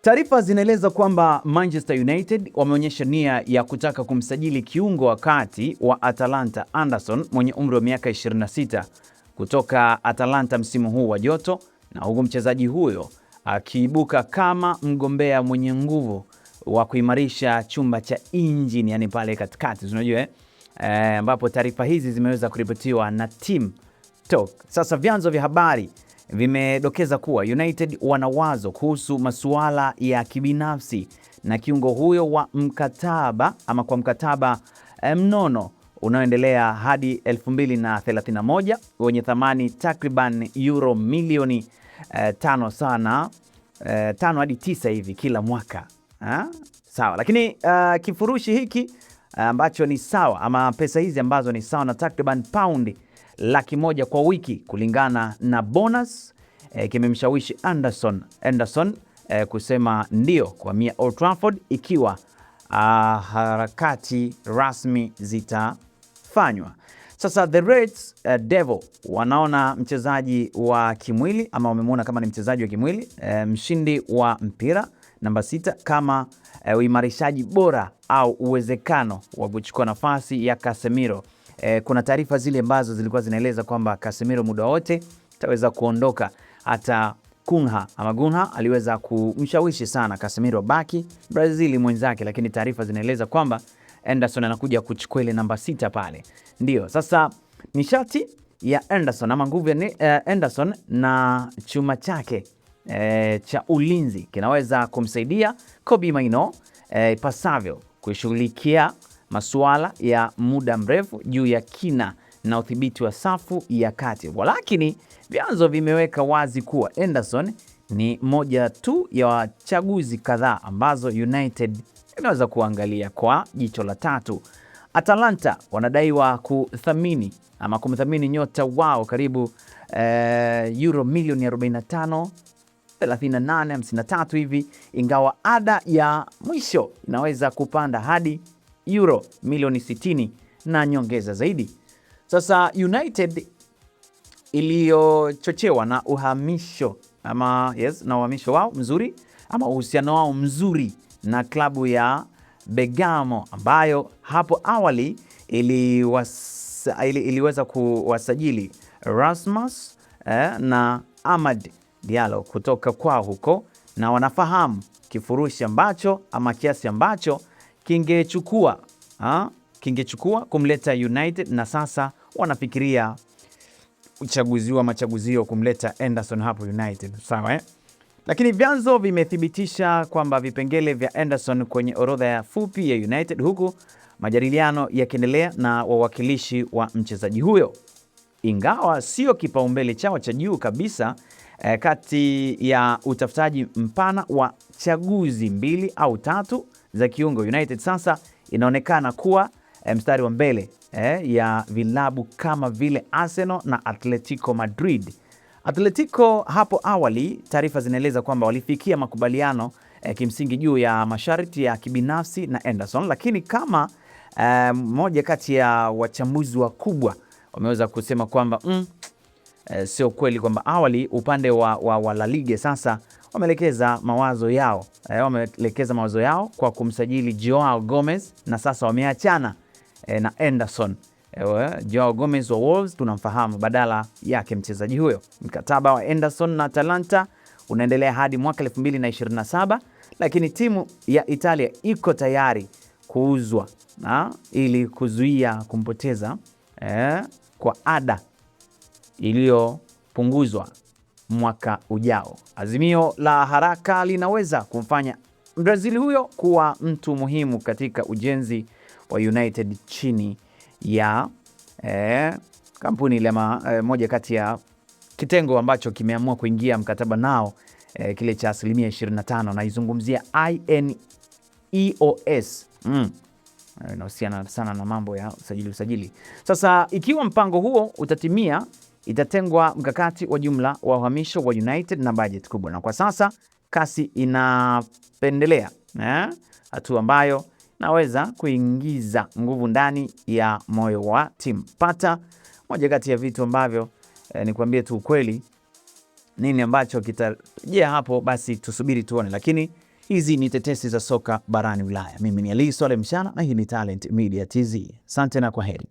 Taarifa zinaeleza kwamba Manchester United wameonyesha nia ya kutaka kumsajili kiungo wa kati wa Atalanta Anderson mwenye umri wa miaka 26 kutoka Atalanta msimu huu wa joto, na huku mchezaji huyo akiibuka kama mgombea mwenye nguvu wa kuimarisha chumba cha injini, yani pale katikati, unajua ambapo taarifa hizi zimeweza kuripotiwa na Team Talk. Sasa vyanzo vya habari vimedokeza kuwa United wana wazo kuhusu masuala ya kibinafsi na kiungo huyo wa mkataba ama kwa mkataba mnono unaoendelea hadi 2031 wenye thamani takriban euro milioni 5 sana 5 hadi 9 hivi kila mwaka. Sawa, lakini kifurushi hiki ambacho ni sawa ama pesa hizi ambazo ni sawa na takriban paundi 100,000 kwa wiki kulingana na bonus kimemshawishi Anderson kusema ndio kwa Mia Old Trafford ikiwa harakati rasmi zitafanywa. Sasa the Reds Devil wanaona mchezaji wa kimwili ama wamemwona kama ni mchezaji wa kimwili mshindi wa mpira namba 6 kama uimarishaji bora au uwezekano wa kuchukua nafasi ya Casemiro. Kuna taarifa zile ambazo zilikuwa zinaeleza kwamba Casemiro muda wote ataweza kuondoka. Hata Gunha aliweza kumshawishi sana Casemiro baki Brazil mwenzake, lakini taarifa zinaeleza kwamba Anderson anakuja kuchukua ile namba 6 pale. Ndio, sasa nishati ya Anderson ama nguvu ya Anderson na chuma chake cha ulinzi kinaweza kumsaidia Kobbie Mainoo ipasavyo kushughulikia masuala ya muda mrefu juu ya kina na udhibiti wa safu ya kati. Walakini vyanzo vimeweka wazi kuwa Anderson ni moja tu ya wachaguzi kadhaa ambazo United inaweza kuangalia kwa jicho la tatu. Atalanta wanadaiwa kumthamini nyota wao karibu euro milioni 45 38 53 hivi, ingawa ada ya mwisho inaweza kupanda hadi euro milioni 60 na nyongeza zaidi. Sasa United iliyochochewa na uhamisho wao mzuri ama uhusiano wao mzuri na klabu ya Bergamo ambayo hapo awali iliweza kuwasajili Rasmus na Amad Diallo kutoka kwao huko, na wanafahamu kifurushi ambacho ama kiasi ambacho kingechukua kumleta United, na sasa wanafikiria machaguzio kumleta Anderson hapo United. Sawa Lakini vyanzo vimethibitisha kwamba vipengele vya Anderson kwenye orodha ya fupi ya United, huku majadiliano yakiendelea na wawakilishi wa mchezaji huyo, ingawa sio kipaumbele chao cha juu kabisa. Kati ya utafutaji mpana wa chaguzi 2 au 3 za kiungo, United sasa inaonekana kuwa mstari wa mbele ya vilabu kama vile Arsenal na Atletico Madrid. Atletico hapo awali, taarifa zinaeleza kwamba walifikia makubaliano kimsingi juu ya masharti ya kibinafsi na Anderson, lakini kama moja kati ya wachambuzi wakubwa wameweza kusema kwamba sio kweli, kwamba awali upande wa La Liga sasa wameelekeza mawazo yao kwa kumsajili Joao Gomez, na sasa wameachana na Anderson. Joao Gomez wa Wolves tunamfahamu badala yake mchezaji huyo. Mkataba wa Anderson na Atalanta unaendelea hadi mwaka 2027, lakini timu ya Italia iko tayari kuuzwa ili kuzuia kumpoteza kwa ada iliyopunguzwa mwaka ujao. Azimio la haraka linaweza kumfanya Brazil huyo kuwa mtu muhimu katika ujenzi wa United chini ya kampuni moja kati ya kitengo ambacho kimeamua kuingia mkataba nao kile cha 25%, naizungumzia INEOS. Inahusiana sana na mambo ya usajili. Sasa ikiwa mpango huo utatimia, itatengwa mkakati wa jumla wa uhamisho wa United na budget kubwa, na kwa sasa kasi inapendelea hatua ambayo naweza kuingiza nguvu ndani ya moyo wa timu. Pata moja kati ya vitu ambavyo nikwambie tu ukweli nini ambacho kitarejea hapo, basi tusubiri tuone, lakini Hizi ni tetesi za soka barani Ulaya. Mimi ni Ali Swale Mshana na hii ni Talent Media TZ. Asante na kwaheri.